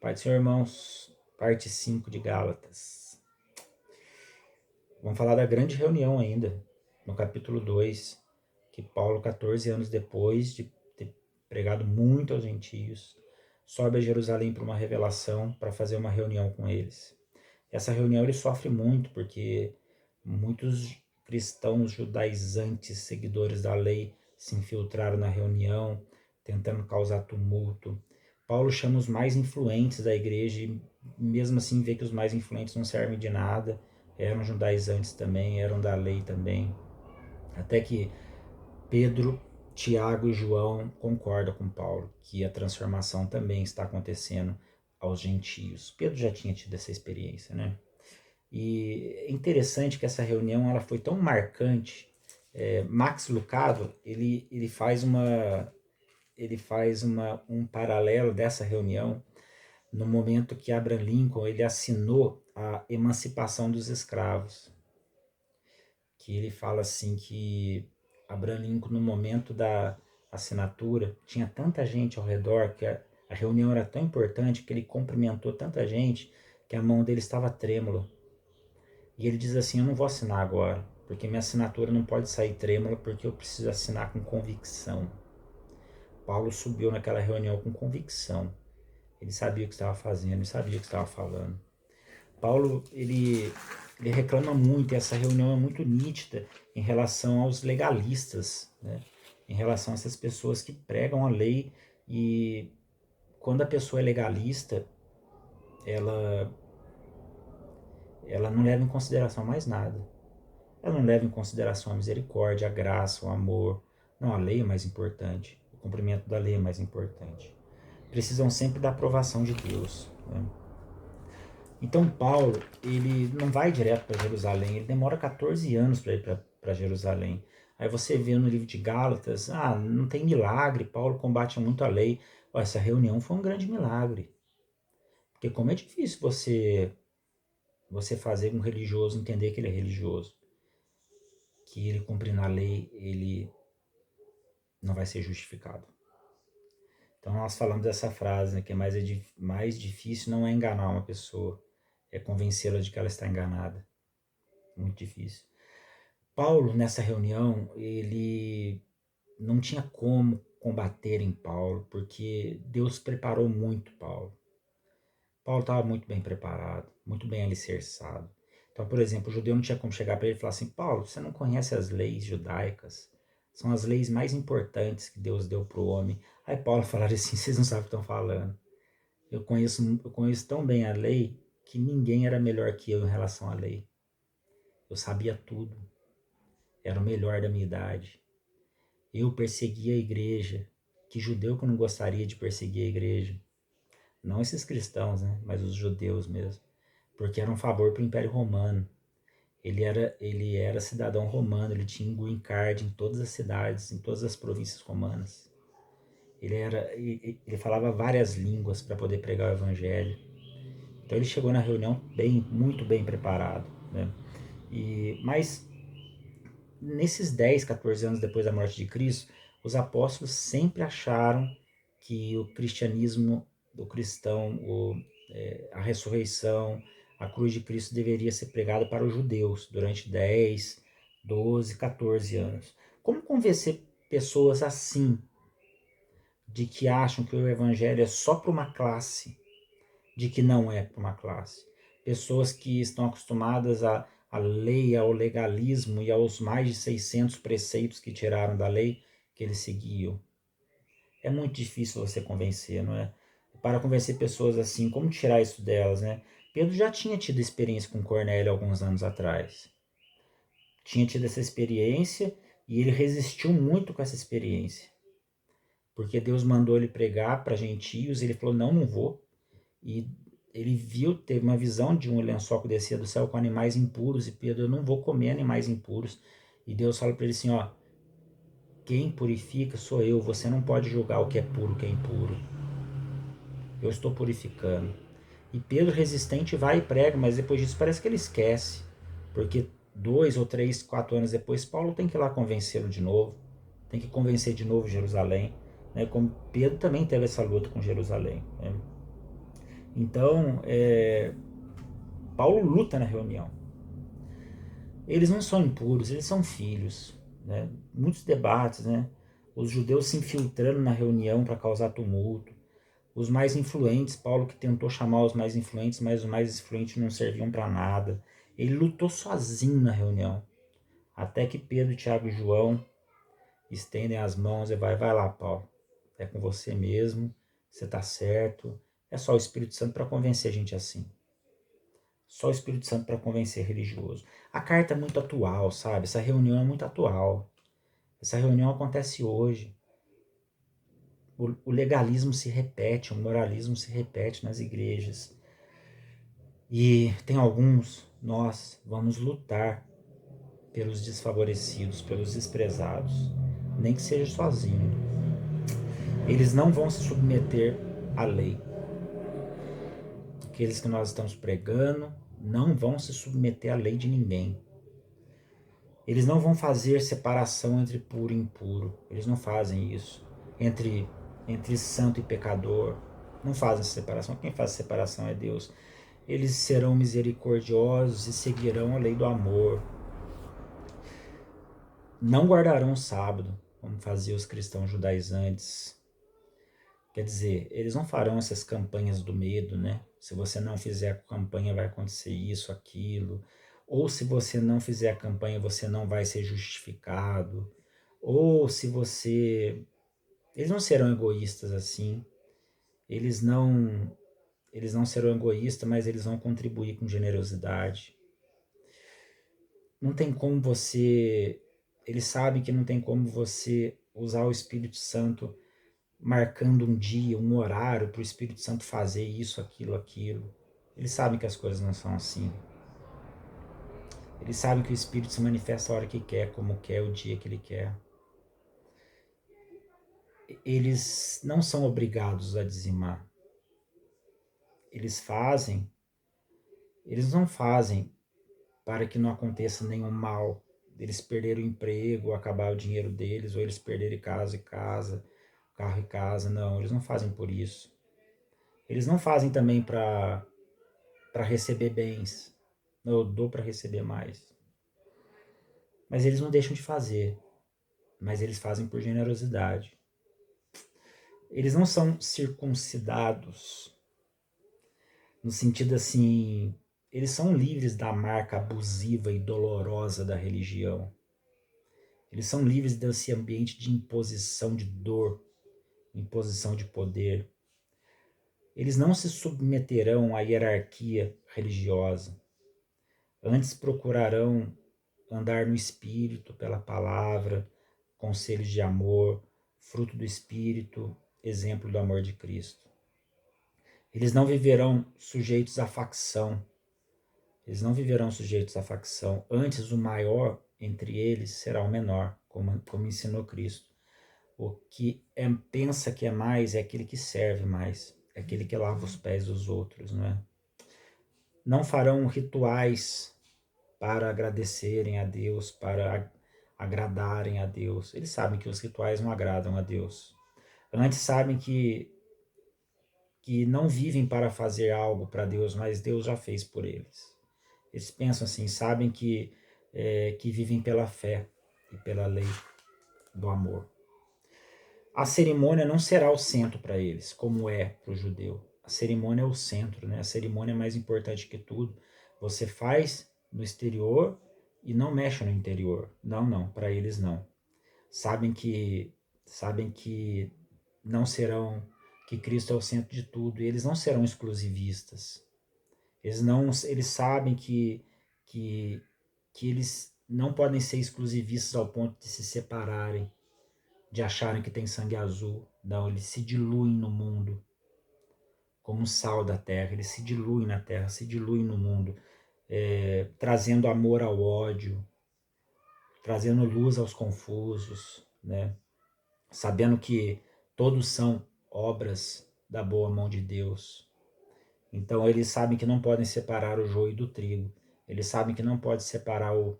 Pai do Senhor, irmãos, parte 5 de Gálatas. Vamos falar da grande reunião ainda, no capítulo 2, que Paulo, 14 anos depois de ter pregado muito aos gentios, sobe a Jerusalém para uma revelação, para fazer uma reunião com eles. Essa reunião ele sofre muito, porque muitos cristãos judaizantes, seguidores da lei, se infiltraram na reunião, tentando causar tumulto. Paulo chama os mais influentes da igreja e mesmo assim vê que os mais influentes não servem de nada. Eram judaizantes também, eram da lei também. Até que Pedro, Tiago e João concordam com Paulo que a transformação também está acontecendo aos gentios. Pedro já tinha tido essa experiência, né? E é interessante que essa reunião ela foi tão marcante. Max Lucado ele faz um paralelo dessa reunião no momento que Abraham Lincoln ele assinou a emancipação dos escravos, que ele fala assim que Abraham Lincoln no momento da assinatura tinha tanta gente ao redor que a reunião era tão importante que ele cumprimentou tanta gente que a mão dele estava trêmula. E ele diz assim: eu não vou assinar agora, porque minha assinatura não pode sair trêmula, porque eu preciso assinar com convicção. Paulo subiu naquela reunião com convicção. Ele sabia o que estava fazendo, ele sabia o que estava falando. Paulo, ele reclama muito, e essa reunião é muito nítida em relação aos legalistas, né? Em relação a essas pessoas que pregam a lei, e quando a pessoa é legalista, ela, ela não leva em consideração mais nada. Ela não leva em consideração a misericórdia, a graça, o amor. Não, a lei é mais importante. O cumprimento da lei é mais importante. Precisam sempre da aprovação de Deus, né? Então Paulo, ele não vai direto para Jerusalém, ele demora 14 anos para ir para Jerusalém. Aí você vê no livro de Gálatas, não tem milagre, Paulo combate muito a lei. Essa reunião foi um grande milagre. Porque como é difícil você fazer um religioso entender que ele é religioso. Que ele cumprindo a lei, ele não vai ser justificado. Então nós falamos dessa frase, né, que mais difícil não é enganar uma pessoa, é convencê-la de que ela está enganada. Muito difícil. Paulo, nessa reunião, ele não tinha como combater em Paulo, porque Deus preparou muito Paulo. Paulo estava muito bem preparado, muito bem alicerçado. Então, por exemplo, o judeu não tinha como chegar para ele e falar assim: Paulo, você não conhece as leis judaicas? São as leis mais importantes que Deus deu para o homem. Aí Paulo falaria assim: vocês não sabem o que estão falando. Eu conheço tão bem a lei que ninguém era melhor que eu em relação à lei. Eu sabia tudo. Era o melhor da minha idade. Eu perseguia a igreja. Que judeu que eu não gostaria de perseguir a igreja? Não esses cristãos, né? Mas os judeus mesmo. Porque era um favor para o Império Romano. Ele era cidadão romano, ele tinha green card em todas as cidades, em todas as províncias romanas. Ele falava várias línguas para poder pregar o evangelho. Então ele chegou na reunião muito bem preparado, né? Mas nesses 10, 14 anos depois da morte de Cristo, os apóstolos sempre acharam que o cristianismo, o cristão, a ressurreição, a cruz de Cristo deveria ser pregada para os judeus durante 10, 12, 14 anos. Como convencer pessoas assim, de que acham que o evangelho é só para uma classe, de que não é para uma classe? Pessoas que estão acostumadas à lei, ao legalismo e aos mais de 600 preceitos que tiraram da lei que eles seguiam. É muito difícil você convencer, não é? Para convencer pessoas assim, como tirar isso delas, né? Pedro já tinha tido experiência com Cornélio alguns anos atrás. Tinha tido essa experiência e ele resistiu muito com essa experiência. Porque Deus mandou ele pregar para gentios e ele falou: não vou. E ele teve uma visão de um lençol que descia do céu com animais impuros, e Pedro: eu não vou comer animais impuros. E Deus fala para ele assim: quem purifica sou eu, você não pode julgar o que é puro, o que é impuro. Eu estou purificando. E Pedro, resistente, vai e prega, mas depois disso parece que ele esquece, porque 2 ou 3, 4 anos depois, Paulo tem que ir lá convencê-lo de novo, tem que convencer de novo Jerusalém, né? Como Pedro também teve essa luta com Jerusalém, né? Então, Paulo luta na reunião. Eles não são impuros, eles são filhos, né? Muitos debates, né? Os judeus se infiltrando na reunião para causar tumulto. Os mais influentes, Paulo que tentou chamar os mais influentes, mas os mais influentes não serviam para nada. Ele lutou sozinho na reunião. Até que Pedro, Tiago e João estendem as mãos e vai lá, Paulo. É com você mesmo, você está certo. É só o Espírito Santo para convencer a gente assim. Só o Espírito Santo para convencer religioso. A carta é muito atual, sabe? Essa reunião é muito atual. Essa reunião acontece hoje. O legalismo se repete, o moralismo se repete nas igrejas. E tem alguns, nós vamos lutar pelos desfavorecidos, pelos desprezados, nem que seja sozinho. Eles não vão se submeter à lei. Aqueles que nós estamos pregando não vão se submeter à lei de ninguém. Eles não vão fazer separação entre puro e impuro. Eles não fazem isso. Entre santo e pecador. Não fazem separação. Quem faz separação é Deus. Eles serão misericordiosos e seguirão a lei do amor. Não guardarão o sábado, como faziam os cristãos judaizantes. Quer dizer, eles não farão essas campanhas do medo, né? Se você não fizer a campanha, vai acontecer isso, aquilo. Ou se você não fizer a campanha, você não vai ser justificado. Ou se você... Eles não serão egoístas assim. Eles não serão egoístas, mas eles vão contribuir com generosidade. Não tem como você... Eles sabem que não tem como você usar o Espírito Santo marcando um dia, um horário para o Espírito Santo fazer isso, aquilo, aquilo. Eles sabem que as coisas não são assim. Eles sabem que o Espírito se manifesta a hora que quer, como quer, o dia que ele quer. Eles não são obrigados a dizimar. Eles não fazem para que não aconteça nenhum mal. Eles perderem o emprego, acabar o dinheiro deles, ou eles perderem casa, carro e casa. Não, eles não fazem por isso. Eles não fazem também para receber bens. Eu dou para receber mais. Mas eles não deixam de fazer. Mas eles fazem por generosidade. Eles não são circuncidados. No sentido assim, eles são livres da marca abusiva e dolorosa da religião. Eles são livres desse ambiente de imposição de dor, imposição de poder. Eles não se submeterão à hierarquia religiosa. Antes procurarão andar no Espírito, pela palavra, conselhos de amor, fruto do Espírito, exemplo do amor de Cristo. Eles não viverão sujeitos à facção. Eles não viverão sujeitos à facção. Antes, o maior entre eles será o menor, como ensinou Cristo. O que pensa que é mais é aquele que serve mais, é aquele que lava os pés dos outros, não é? Não farão rituais para agradecerem a Deus, para agradarem a Deus. Eles sabem que os rituais não agradam a Deus. Antes sabem que não vivem para fazer algo para Deus, mas Deus já fez por eles. Eles pensam assim, sabem que vivem pela fé e pela lei do amor. A cerimônia não será o centro para eles, como é para o judeu. A cerimônia é o centro, né? A cerimônia é mais importante que tudo. Você faz no exterior e não mexe no interior. Não, para eles não. Sabem que não serão, que Cristo é o centro de tudo, e eles não serão exclusivistas. Eles sabem que eles não podem ser exclusivistas ao ponto de se separarem, de acharem que tem sangue azul. Não, eles se diluem no mundo, como o sal da terra. Eles se diluem na terra, se diluem no mundo, trazendo amor ao ódio, trazendo luz aos confusos, né? Sabendo que todos são obras da boa mão de Deus. Então eles sabem que não podem separar o joio do trigo. Eles sabem que não pode separar o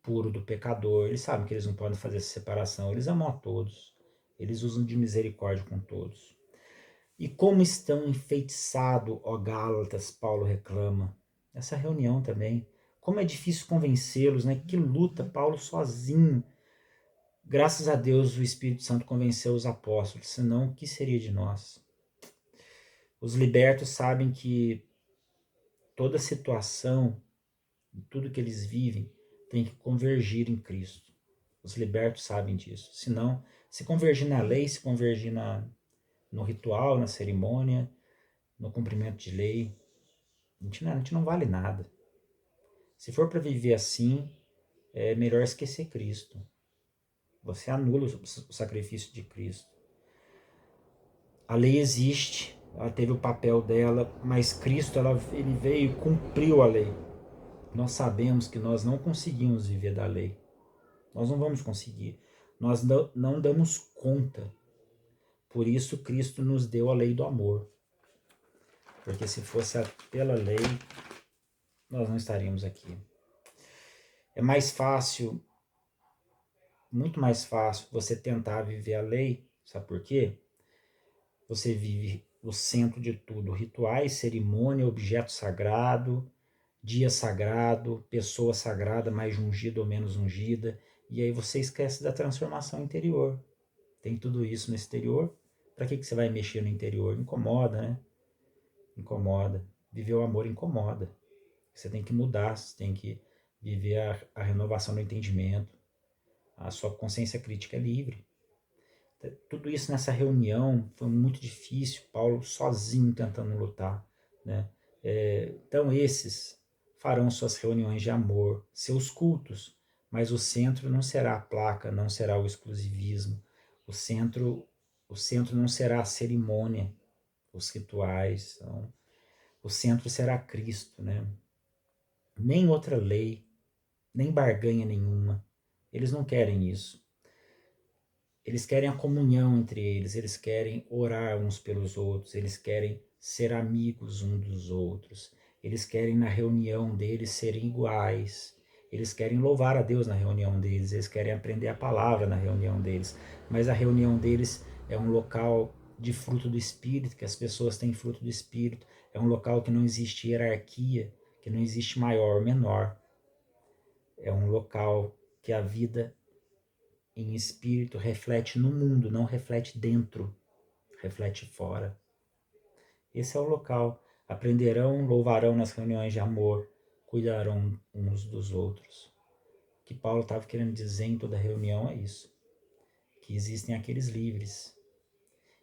puro do pecador. Eles sabem que eles não podem fazer essa separação. Eles amam a todos. Eles usam de misericórdia com todos. E como estão enfeitiçados, ó Gálatas, Paulo reclama. Essa reunião também. Como é difícil convencê-los, né? Que luta, Paulo sozinho. Graças a Deus o Espírito Santo convenceu os apóstolos, senão o que seria de nós? Os libertos sabem que toda situação, tudo que eles vivem, tem que convergir em Cristo. Os libertos sabem disso. Senão, se convergir na lei, se convergir no ritual, na cerimônia, no cumprimento de lei, a gente não vale nada. Se for para viver assim, é melhor esquecer Cristo. Você anula o sacrifício de Cristo. A lei existe, ela teve o papel dela, mas Cristo ele veio e cumpriu a lei. Nós sabemos que nós não conseguimos viver da lei. Nós não vamos conseguir. Nós não damos conta. Por isso Cristo nos deu a lei do amor. Porque se fosse pela lei, nós não estaríamos aqui. É mais fácil, muito mais fácil você tentar viver a lei. Sabe por quê? Você vive o centro de tudo. Rituais, cerimônia, objeto sagrado, dia sagrado, pessoa sagrada, mais ungida ou menos ungida. E aí você esquece da transformação interior. Tem tudo isso no exterior. Para que você vai mexer no interior? Incomoda, né? Incomoda. Viver o amor incomoda. Você tem que mudar, você tem que viver a renovação do entendimento. A sua consciência crítica é livre. Tudo isso nessa reunião foi muito difícil, Paulo sozinho tentando lutar, né? Então esses farão suas reuniões de amor, seus cultos, mas o centro não será a placa, não será o exclusivismo, o centro não será a cerimônia, os rituais, não. O centro será Cristo, né? Nem outra lei, nem barganha nenhuma. Eles não querem isso. Eles querem a comunhão entre eles querem orar uns pelos outros, eles querem ser amigos uns dos outros, eles querem na reunião deles serem iguais, eles querem louvar a Deus na reunião deles, eles querem aprender a palavra na reunião deles, mas a reunião deles é um local de fruto do Espírito, que as pessoas têm fruto do Espírito, é um local que não existe hierarquia, que não existe maior ou menor, é um local que a vida em espírito reflete no mundo, não reflete dentro, reflete fora. Esse é o local. Aprenderão, louvarão nas reuniões de amor, cuidarão uns dos outros. O que Paulo estava querendo dizer em toda reunião é isso, que existem aqueles livres.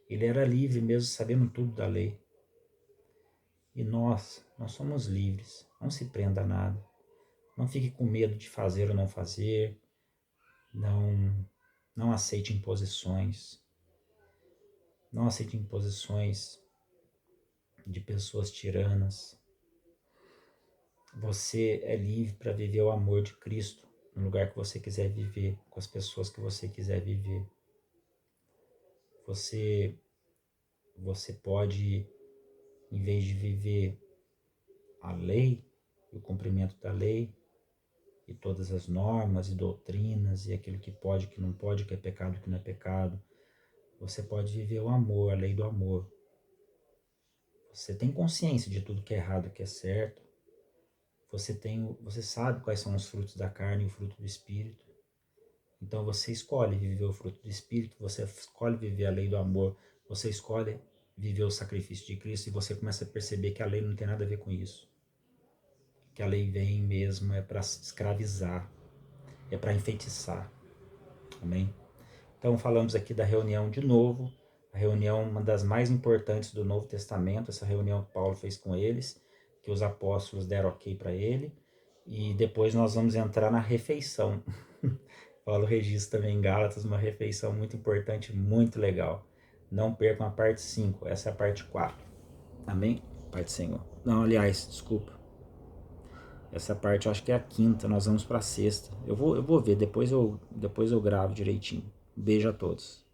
Ele era livre mesmo sabendo tudo da lei. E nós somos livres. Não se prenda a nada. Não fique com medo de fazer ou não fazer. Não aceite imposições. Não aceite imposições de pessoas tiranas. Você é livre para viver o amor de Cristo no lugar que você quiser viver, com as pessoas que você quiser viver. Você pode, em vez de viver a lei, o cumprimento da lei, e todas as normas e doutrinas, e aquilo que pode, que não pode, o que é pecado, o que não é pecado, você pode viver o amor, a lei do amor. Você tem consciência de tudo que é errado e que é certo. Você sabe quais são os frutos da carne e o fruto do Espírito. Então você escolhe viver o fruto do Espírito, você escolhe viver a lei do amor, você escolhe viver o sacrifício de Cristo e você começa a perceber que a lei não tem nada a ver com isso. Que a lei vem mesmo é para escravizar, é para enfeitiçar. Amém? Então falamos aqui da reunião de novo, a reunião, uma das mais importantes do Novo Testamento, essa reunião que Paulo fez com eles, que os apóstolos deram ok para ele, e depois nós vamos entrar na refeição. Paulo registra também em Gálatas uma refeição muito importante, muito legal. Não percam a parte 5, essa é a parte 4. Amém? Parte Senhor. Não, aliás, desculpa. Essa parte eu acho que é a quinta, nós vamos para a sexta. Eu vou ver, depois eu gravo direitinho. Beijo a todos.